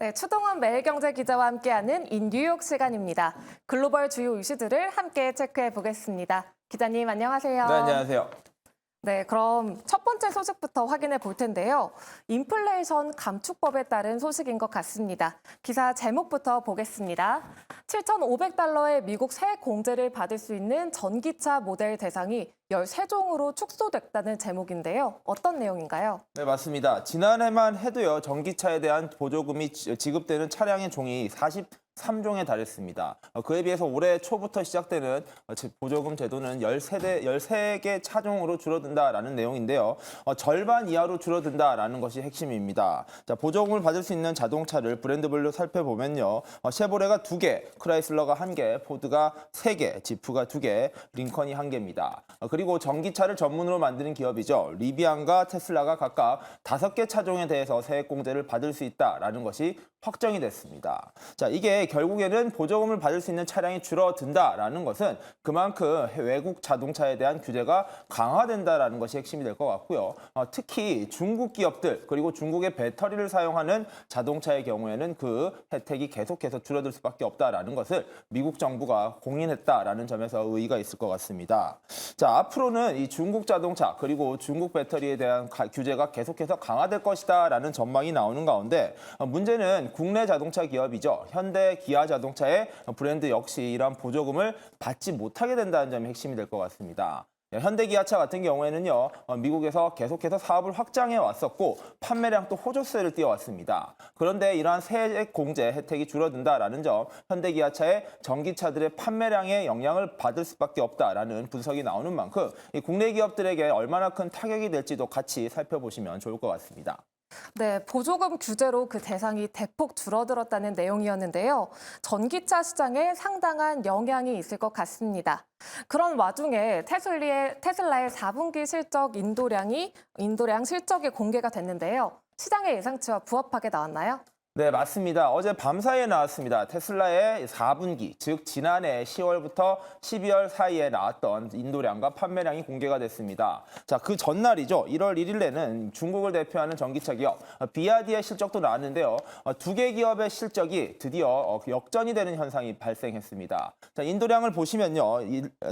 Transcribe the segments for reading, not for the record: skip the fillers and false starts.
네, 추동원 매일경제 기자와 함께하는 인뉴욕 시간입니다. 글로벌 주요 이슈들을 함께 체크해 보겠습니다. 기자님 안녕하세요. 네, 안녕하세요. 네, 그럼 첫 번째 소식부터 확인해 볼 텐데요. 인플레이션 감축법에 따른 소식인 것 같습니다. 기사 제목부터 보겠습니다. 7,500달러의 미국 세액 공제를 받을 수 있는 전기차 모델 대상이 13종으로 축소됐다는 제목인데요. 어떤 내용인가요? 네, 맞습니다. 지난해만 해도요, 전기차에 대한 보조금이 지급되는 차량의 종이 43종에 달했습니다. 그에 비해서 올해 초부터 시작되는 보조금 제도는 13개 차종으로 줄어든다라는 내용인데요. 절반 이하로 줄어든다라는 것이 핵심입니다. 자, 보조금을 받을 수 있는 자동차를 브랜드별로 살펴보면요. 쉐보레가 2개, 크라이슬러가 1개, 포드가 3개, 지프가 2개, 링컨이 1개입니다. 그리고 전기차를 전문으로 만드는 기업이죠. 리비안과 테슬라가 각각 5개 차종에 대해서 세액 공제를 받을 수 있다라는 것이 확정이 됐습니다. 자, 이게 결국에는 보조금을 받을 수 있는 차량이 줄어든다라는 것은 그만큼 외국 자동차에 대한 규제가 강화된다라는 것이 핵심이 될 것 같고요. 특히 중국 기업들 그리고 중국의 배터리를 사용하는 자동차의 경우에는 그 혜택이 계속해서 줄어들 수밖에 없다라는 것을 미국 정부가 공인했다라는 점에서 의의가 있을 것 같습니다. 자, 앞으로는 이 중국 자동차 그리고 중국 배터리에 대한 규제가 계속해서 강화될 것이다라는 전망이 나오는 가운데 문제는 국내 자동차 기업이죠. 현대, 기아 자동차의 브랜드 역시 이러한 보조금을 받지 못하게 된다는 점이 핵심이 될 것 같습니다. 현대 기아차 같은 경우에는요, 미국에서 계속해서 사업을 확장해 왔었고 판매량도 호조세를 띄워왔습니다. 그런데 이러한 세액 공제 혜택이 줄어든다라는 점, 현대 기아차의 전기차들의 판매량에 영향을 받을 수밖에 없다라는 분석이 나오는 만큼 이 국내 기업들에게 얼마나 큰 타격이 될지도 같이 살펴보시면 좋을 것 같습니다. 네, 보조금 규제로 그 대상이 대폭 줄어들었다는 내용이었는데요. 전기차 시장에 상당한 영향이 있을 것 같습니다. 그런 와중에 테슬라의 4분기 인도량 실적이 공개가 됐는데요. 시장의 예상치와 부합하게 나왔나요? 네, 맞습니다. 어제 밤사이에 나왔습니다. 테슬라의 4분기, 즉 지난해 10월부터 12월 사이에 나왔던 인도량과 판매량이 공개가 됐습니다. 자, 그 전날이죠. 1월 1일에는 중국을 대표하는 전기차 기업 비아디의 실적도 나왔는데요. 2개 기업의 실적이 드디어 역전이 되는 현상이 발생했습니다. 자, 인도량을 보시면요.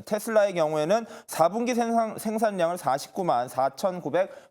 테슬라의 경우에는 4분기 생산량을 49만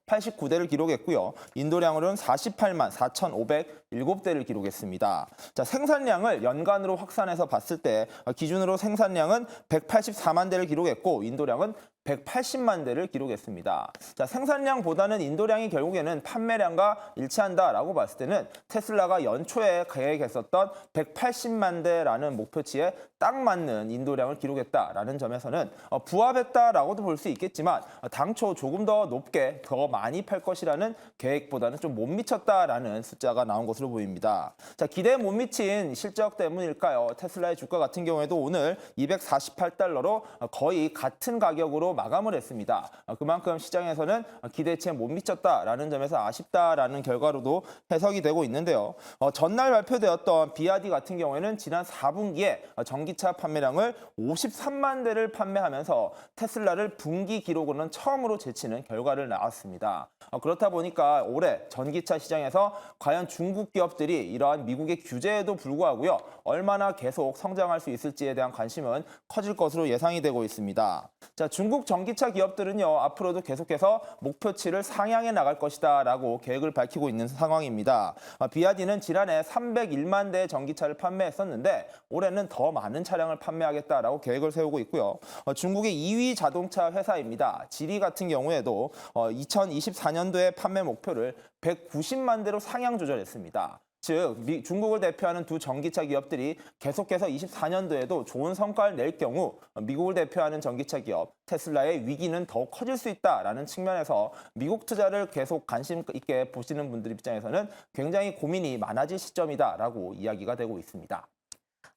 4,989대를 기록했고요. 인도량으로는 48만 4,507대를 기록했습니다. 자, 생산량을 연간으로 확산해서 봤을 때 기준으로 생산량은 184만 대를 기록했고 인도량은 180만 대를 기록했습니다. 자, 생산량보다는 인도량이 결국에는 판매량과 일치한다라고 봤을 때는 테슬라가 연초에 계획했었던 180만 대라는 목표치에 딱 맞는 인도량을 기록했다라는 점에서는 부합했다라고도 볼 수 있겠지만 당초 조금 더 높게 더 많이 팔 것이라는 계획보다는 좀 못 미쳤다라는 숫자가 나온 것으로 보입니다. 자, 기대에 못 미친 실적 때문일까요? 테슬라의 주가 같은 경우에도 오늘 248달러로 거의 같은 가격으로 마감을 했습니다. 그만큼 시장에서는 기대치에 못 미쳤다라는 점에서 아쉽다라는 결과로도 해석이 되고 있는데요. 전날 발표되었던 비아디 같은 경우에는 지난 4분기에 전기차 판매량을 53만 대를 판매하면서 테슬라를 분기 기록으로는 처음으로 제치는 결과를 나왔습니다. 그렇다 보니까 올해 전기차 시장에서 과연 중국 기업들이 이러한 미국의 규제에도 불구하고요, 얼마나 계속 성장할 수 있을지에 대한 관심은 커질 것으로 예상이 되고 있습니다. 자, 중국 전기차 기업들은요, 앞으로도 계속해서 목표치를 상향해 나갈 것이다라고 계획을 밝히고 있는 상황입니다. 비아디는 지난해 301만 대의 전기차를 판매했었는데 올해는 더 많은 차량을 판매하겠다라고 계획을 세우고 있고요. 중국의 2위 자동차 회사입니다. 지리 같은 경우에도 2024년도에 판매 목표를 190만 대로 상향 조절했습니다. 즉, 중국을 대표하는 두 전기차 기업들이 계속해서 24년도에도 좋은 성과를 낼 경우 미국을 대표하는 전기차 기업 테슬라의 위기는 더욱 커질 수 있다라는 측면에서 미국 투자를 계속 관심 있게 보시는 분들 입장에서는 굉장히 고민이 많아질 시점이다라고 이야기가 되고 있습니다.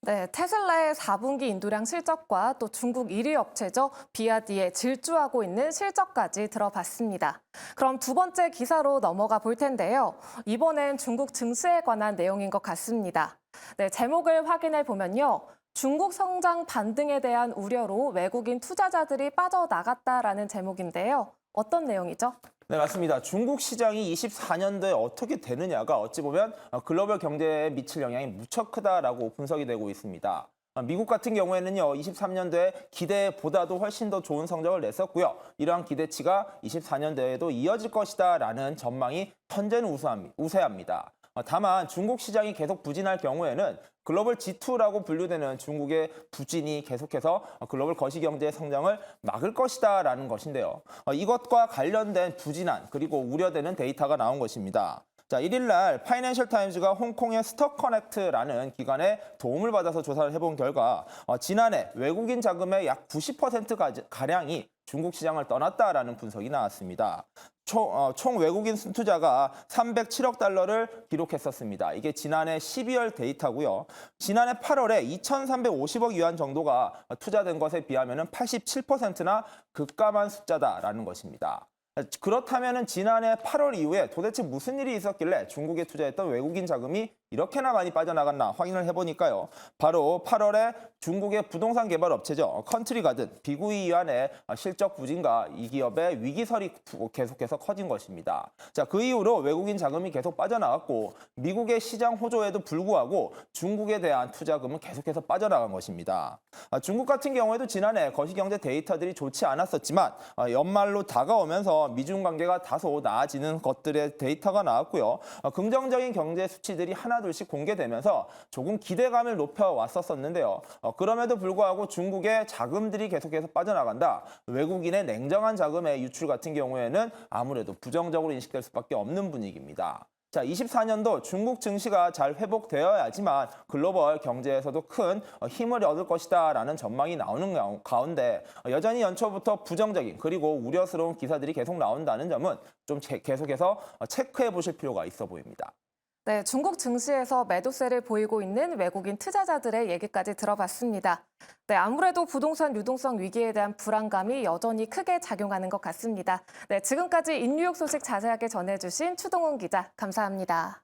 네, 테슬라의 4분기 인도량 실적과 또 중국 1위 업체죠. 비아디의 질주하고 있는 실적까지 들어봤습니다. 그럼 두 번째 기사로 넘어가 볼 텐데요. 이번엔 중국 증시에 관한 내용인 것 같습니다. 네, 제목을 확인해 보면요. 중국 성장 반등에 대한 우려로 외국인 투자자들이 빠져나갔다라는 제목인데요. 어떤 내용이죠? 네, 맞습니다. 중국 시장이 24년도에 어떻게 되느냐가 어찌 보면 글로벌 경제에 미칠 영향이 무척 크다라고 분석이 되고 있습니다. 미국 같은 경우에는요, 23년도에 기대보다도 훨씬 더 좋은 성적을 냈었고요. 이러한 기대치가 24년도에도 이어질 것이다라는 전망이 현재는 우세합니다. 다만 중국 시장이 계속 부진할 경우에는 글로벌 G2라고 분류되는 중국의 부진이 계속해서 글로벌 거시경제의 성장을 막을 것이다라는 것인데요. 이것과 관련된 부진한 그리고 우려되는 데이터가 나온 것입니다. 자, 1일 날 파이낸셜 타임즈가 홍콩의 스톡커넥트라는 기관에 도움을 받아서 조사를 해본 결과 지난해 외국인 자금의 약 90%가량이 중국 시장을 떠났다라는 분석이 나왔습니다. 총 외국인 순투자가 307억 달러를 기록했었습니다. 이게 지난해 12월 데이터고요. 지난해 8월에 2,350억 위안 정도가 투자된 것에 비하면 87%나 급감한 숫자다라는 것입니다. 그렇다면 지난해 8월 이후에 도대체 무슨 일이 있었길래 중국에 투자했던 외국인 자금이 이렇게나 많이 빠져나갔나 확인을 해보니까요. 바로 8월에 중국의 부동산 개발 업체죠. 컨트리가든 비구이안의 실적 부진과 이 기업의 위기설이 계속해서 커진 것입니다. 자, 그 이후로 외국인 자금이 계속 빠져나갔고 미국의 시장 호조에도 불구하고 중국에 대한 투자금은 계속해서 빠져나간 것입니다. 중국 같은 경우에도 지난해 거시경제 데이터들이 좋지 않았었지만 연말로 다가오면서 미중 관계가 다소 나아지는 것들의 데이터가 나왔고요. 긍정적인 경제 수치들이 하나둘씩 공개되면서 조금 기대감을 높여왔었는데요. 그럼에도 불구하고 중국의 자금들이 계속해서 빠져나간다. 외국인의 냉정한 자금의 유출 같은 경우에는 아무래도 부정적으로 인식될 수밖에 없는 분위기입니다. 자, 24년도 중국 증시가 잘 회복되어야지만 글로벌 경제에서도 큰 힘을 얻을 것이다라는 전망이 나오는 가운데 여전히 연초부터 부정적인 그리고 우려스러운 기사들이 계속 나온다는 점은 좀 계속해서 체크해 보실 필요가 있어 보입니다. 네, 중국 증시에서 매도세를 보이고 있는 외국인 투자자들의 얘기까지 들어봤습니다. 네, 아무래도 부동산 유동성 위기에 대한 불안감이 여전히 크게 작용하는 것 같습니다. 네, 지금까지 인뉴욕 소식 자세하게 전해주신 추동훈 기자, 감사합니다.